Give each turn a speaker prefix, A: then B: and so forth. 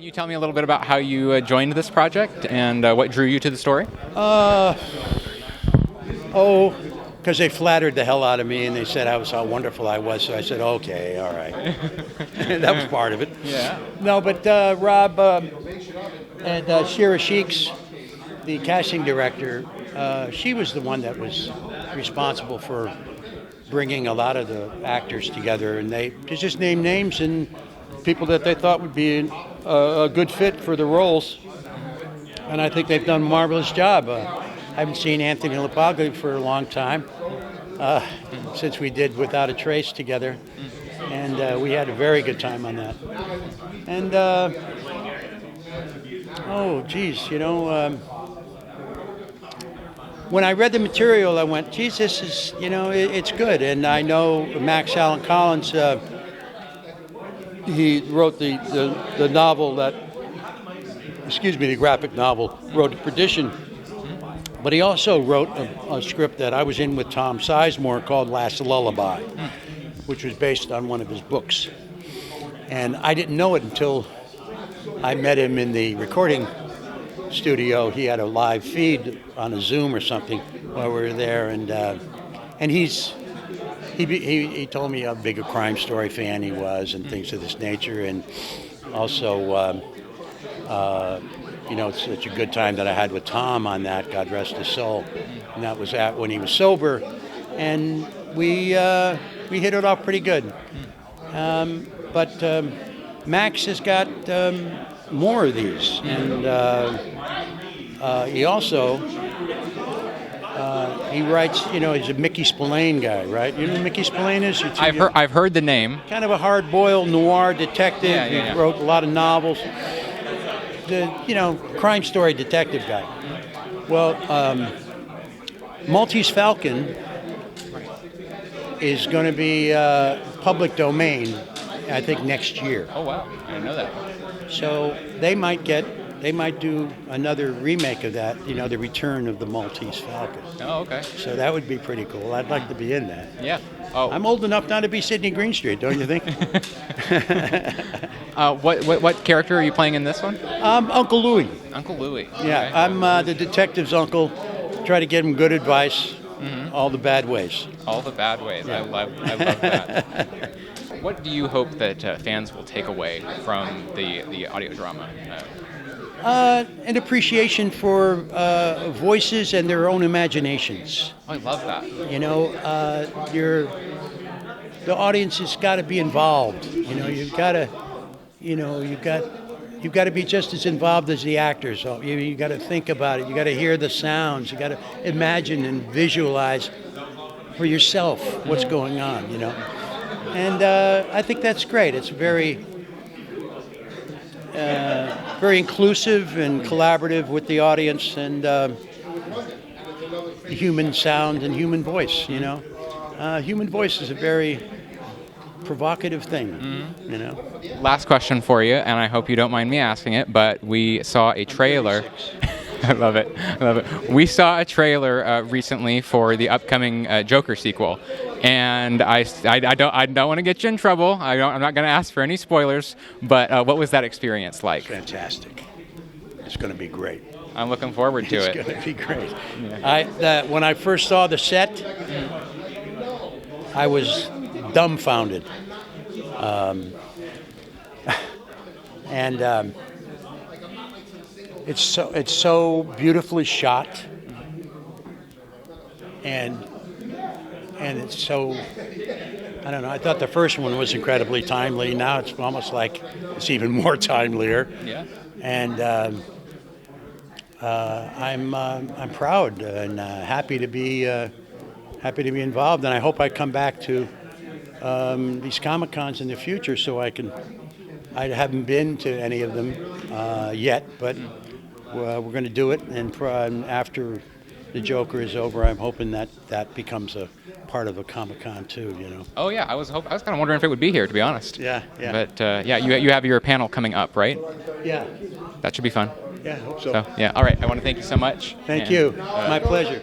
A: Can you tell me a little bit about how you joined this project and what drew you to the story?
B: Because they flattered the hell out of me and they said how wonderful I was. So I said, okay, all right. That was part of it.
A: Yeah.
B: No, but Rob and Shira Sheeks, the casting director, she was the one that was responsible for bringing a lot of the actors together. And they just named names and people that they thought would be a good fit for the roles. And I think they've done a marvelous job. I haven't seen Anthony LaPaglia for a long time, since we did Without a Trace together, and we had a very good time on that. And when I read the material, I went, geez, this is, it's good. And I know Max Allan Collins, he wrote the novel the graphic novel, Road to Perdition. But he also wrote a script that I was in with Tom Sizemore called Last Lullaby, which was based on one of his books. And I didn't know it until I met him in the recording studio. He had a live feed on a Zoom or something while we were there, and he told me how big a Crime Story fan he was and things of this nature, and also. It's such a good time that I had with Tom on that, God rest his soul. And that was when he was sober. And we hit it off pretty good. But Max has got more of these. And he also, he writes, he's a Mickey Spillane guy, right? You know who Mickey Spillane is?
A: I've heard the name.
B: Kind of a hard-boiled noir detective.
A: Yeah.
B: He wrote a lot of novels. Crime story detective guy. Well, Maltese Falcon is going to be public domain, I think, next year.
A: Oh, wow. I didn't know that.
B: So they might do another remake of that, the return of the Maltese Falcon.
A: Oh, okay.
B: So that would be pretty cool. I'd like to be in that.
A: Yeah. Oh.
B: I'm old enough now to be Sidney Greenstreet, don't you think?
A: What character are you playing in this one?
B: Uncle Louie.
A: Uncle Louie.
B: Yeah,
A: Okay.
B: I'm the detective's uncle. Try to give him good advice, all the bad ways.
A: All the bad ways. Yeah. I love that. What do you hope that fans will take away from the audio drama?
B: An appreciation for voices and their own imaginations.
A: I love that.
B: The audience has got to be involved. You've got to be just as involved as the actors. You got to think about it. You got to hear the sounds. You got to imagine and visualize for yourself what's going on. And I think that's great. It's very inclusive and collaborative with the audience and human sound and human voice. Human voice is a very provocative thing.
A: Last question for you, and I hope you don't mind me asking it, but we saw a trailer. I love it. We saw a trailer recently for the upcoming Joker sequel, and I don't want to get you in trouble. I'm not going to ask for any spoilers. But what was that experience like?
B: Fantastic. It's going to be great.
A: I'm looking forward to it.
B: It's going to be great. Yeah. When I first saw the set, I was dumbfounded, and. It's so beautifully shot, and it's so, I don't know, I thought the first one was incredibly timely. Now it's almost like it's even more timelier.
A: Yeah.
B: And I'm proud and happy to be involved, and I hope I come back to these Comic-Cons in the future so I haven't been to any of them yet, but we're going to do it, and after the Joker is over, I'm hoping that becomes a part of a Comic-Con too.
A: Oh yeah, I was kind of wondering if it would be here, to be honest.
B: Yeah.
A: But you have your panel coming up, right?
B: Yeah.
A: That should be fun.
B: Yeah, I hope so.
A: So yeah, all right. I want to thank you so much.
B: Thank you. My pleasure.